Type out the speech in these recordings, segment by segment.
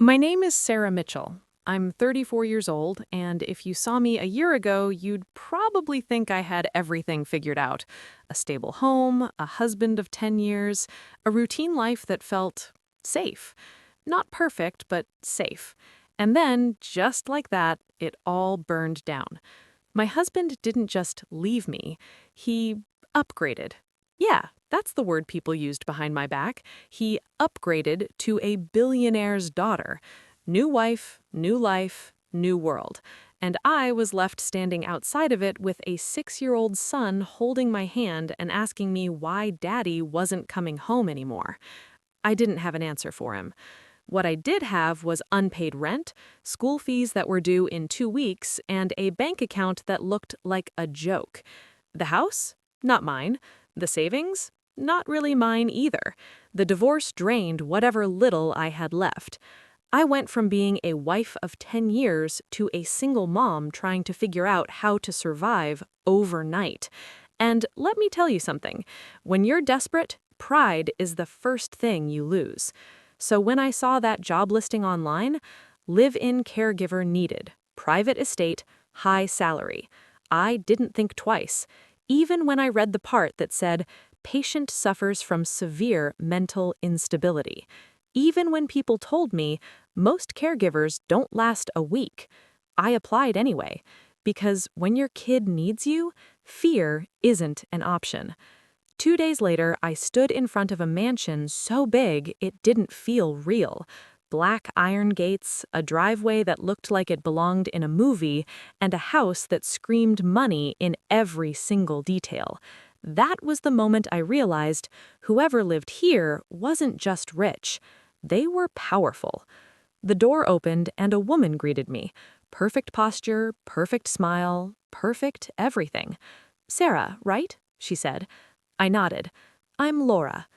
My name is Sarah Mitchell. I'm 34 years old, and if you saw me a year ago, you'd probably think I had everything figured out. A stable home, a husband of 10 years, a routine life that felt safe. Not perfect, but safe. And then, just like that, it all burned down. My husband didn't just leave me, he upgraded. Yeah, that's the word people used behind my back. He upgraded to a billionaire's daughter. New wife, new life, new world. And I was left standing outside of it with a 6-year-old son holding my hand and asking me why daddy wasn't coming home anymore. I didn't have an answer for him. What I did have was unpaid rent, school fees that were due in 2 weeks, and a bank account that looked like a joke. The house? Not mine. The savings? Not really mine either. The divorce drained whatever little I had left. I went from being a wife of 10 years to a single mom trying to figure out how to survive overnight. And let me tell you something. When you're desperate, pride is the first thing you lose. So when I saw that job listing online, live-in caregiver needed, private estate, high salary, I didn't think twice. Even when I read the part that said, patient suffers from severe mental instability. Even when people told me most caregivers don't last a week, I applied anyway, because when your kid needs you, fear isn't an option. 2 days later, I stood in front of a mansion so big it didn't feel real. Black iron gates, a driveway that looked like it belonged in a movie, and a house that screamed money in every single detail. That was the moment I realized whoever lived here wasn't just rich. They were powerful. The door opened and a woman greeted me. Perfect posture, perfect smile, perfect everything. "Sarah, right?" she said. I nodded. "I'm Laura."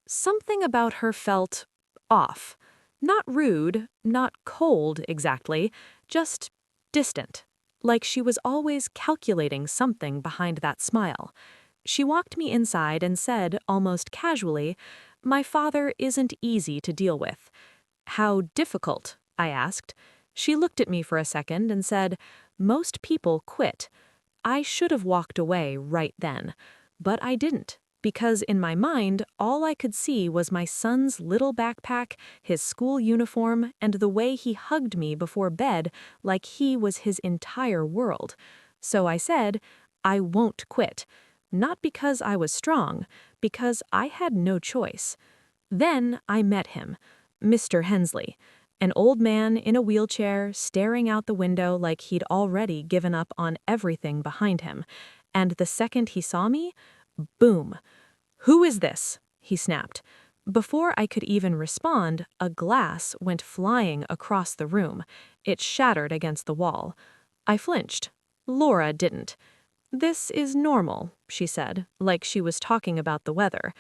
Something about her felt off. Not rude, not cold exactly, just distant. Like she was always calculating something behind that smile. She walked me inside and said, almost casually, "My father isn't easy to deal with." "How difficult?" I asked. She looked at me for a second and said, "Most people quit." I should have walked away right then. But I didn't, because in my mind, all I could see was my son's little backpack, his school uniform, and the way he hugged me before bed like he was his entire world. So I said, I won't quit. Not because I was strong, because I had no choice. Then I met him, Mr. Hensley, an old man in a wheelchair staring out the window like he'd already given up on everything behind him. And the second he saw me, boom. "Who is this?" he snapped. Before I could even respond, a glass went flying across the room. It shattered against the wall. I flinched. Laura didn't. "This is normal," she said, like she was talking about the weather.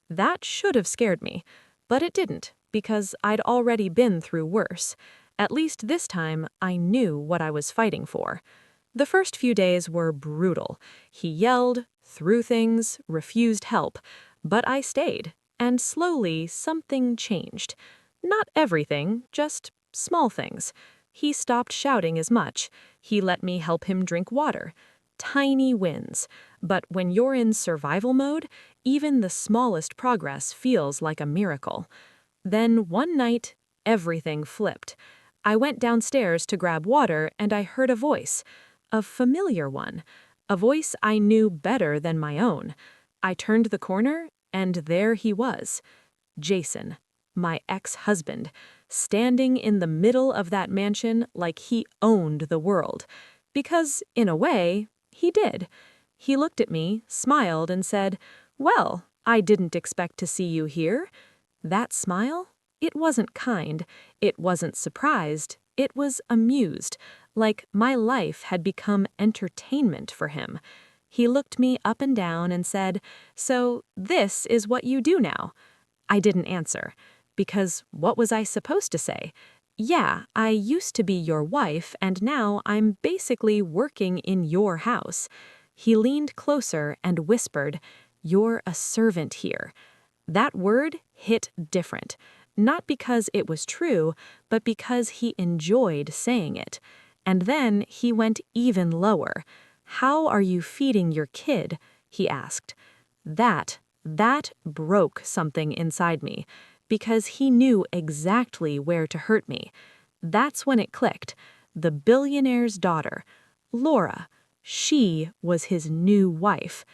That should have scared me, but it didn't, because I'd already been through worse. At least this time, I knew what I was fighting for. The first few days were brutal. He yelled, threw things, refused help. But I stayed, and slowly something changed. Not everything, just small things. He stopped shouting as much. He let me help him drink water. Tiny wins. But when you're in survival mode, even the smallest progress feels like a miracle. Then one night, everything flipped. I went downstairs to grab water and I heard a voice. A familiar one. A voice I knew better than my own. I turned the corner, and there he was. Jason, my ex-husband, standing in the middle of that mansion like he owned the world. Because, in a way, he did. He looked at me, smiled, and said, "Well, I didn't expect to see you here." That smile? It wasn't kind. It wasn't surprised. It was amused, like my life had become entertainment for him. He looked me up and down and said, "So this is what you do now?" I didn't answer, because what was I supposed to say? "Yeah, I used to be your wife, and now I'm basically working in your house." He leaned closer and whispered, "You're a servant here." That word hit different. not because it was true, but because he enjoyed saying it. And then he went even lower. "How are you feeding your kid?" he asked. That broke something inside me, because he knew exactly where to hurt me. That's when it clicked. The billionaire's daughter, Laura, she was his new wife.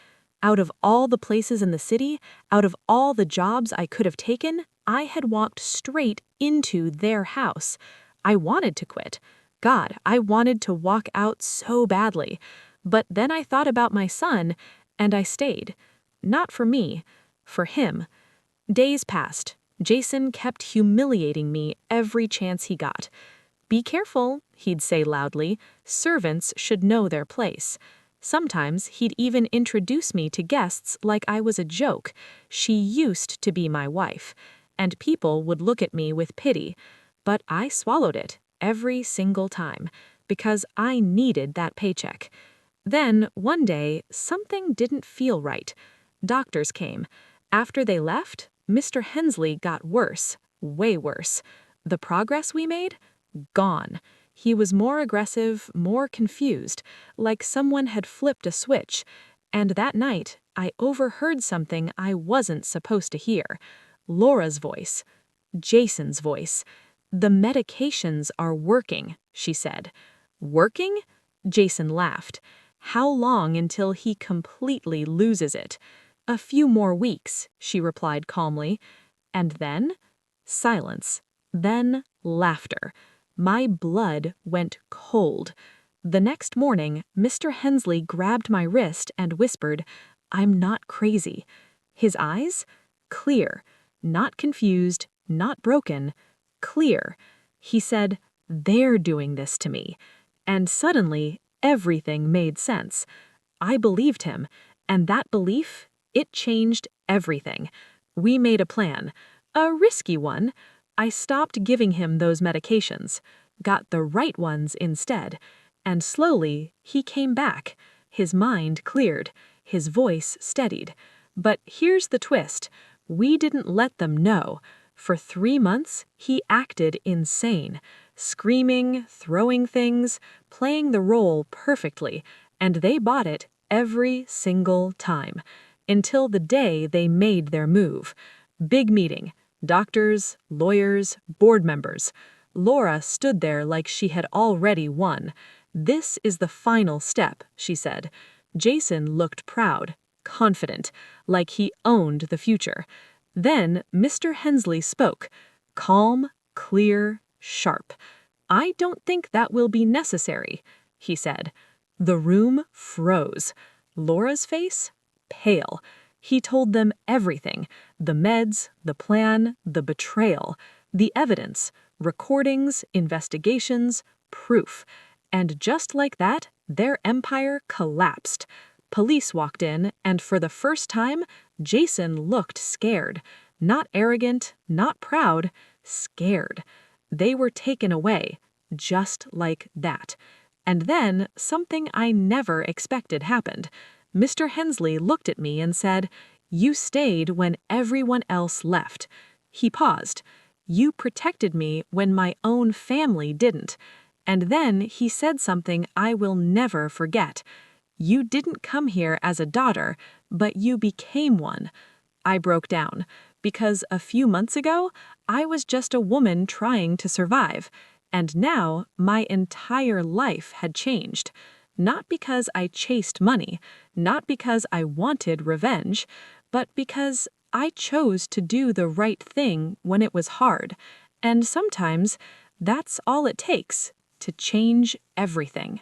Out of all the places in the city, out of all the jobs I could have taken, I had walked straight into their house. I wanted to quit. God, I wanted to walk out so badly. But then I thought about my son, and I stayed. Not for me, for him. Days passed. Jason kept humiliating me every chance he got. "Be careful," he'd say loudly. "Servants should know their place." Sometimes he'd even introduce me to guests like I was a joke. "She used to be my wife." And people would look at me with pity. But I swallowed it every single time, because I needed that paycheck. Then, one day, something didn't feel right. Doctors came. After they left, Mr. Hensley got worse, way worse. The progress we made? Gone. He was more aggressive, more confused, like someone had flipped a switch. And that night, I overheard something I wasn't supposed to hear. Laura's voice. Jason's voice. "The medications are working," she said. "Working?" Jason laughed. "How long until he completely loses it?" "A few more weeks," she replied calmly. And then? Silence. Then laughter. My blood went cold. The next morning, Mr. Hensley grabbed my wrist and whispered, "I'm not crazy." His eyes? Clear. Not confused, not broken. Clear. He said, "They're doing this to me." And suddenly, everything made sense. I believed him, and that belief, it changed everything. We made a plan. A risky one. I stopped giving him those medications, got the right ones instead, and slowly he came back. His mind cleared, his voice steadied. But here's the twist. We didn't let them know. For 3 months, he acted insane, screaming, throwing things, playing the role perfectly, and they bought it every single time, until the day they made their move. Big meeting. Doctors, lawyers, board members. Laura stood there like she had already won. "This is the final step," she said. Jason looked proud, confident, like he owned the future. Then Mr. Hensley spoke, calm, clear, sharp. "I don't think that will be necessary," he said. The room froze. Laura's face? Pale. He told them everything. The meds, the plan, the betrayal, the evidence, recordings, investigations, proof. And just like that, their empire collapsed. Police walked in, and for the first time, Jason looked scared. Not arrogant, not proud, scared. They were taken away, just like that. And then something I never expected happened. Mr. Hensley looked at me and said, "You stayed when everyone else left." He paused. "You protected me when my own family didn't." And then he said something I will never forget. "You didn't come here as a daughter, but you became one." I broke down, because a few months ago, I was just a woman trying to survive. And now, my entire life had changed. Not because I chased money, not because I wanted revenge, but because I chose to do the right thing when it was hard. And sometimes, that's all it takes to change everything.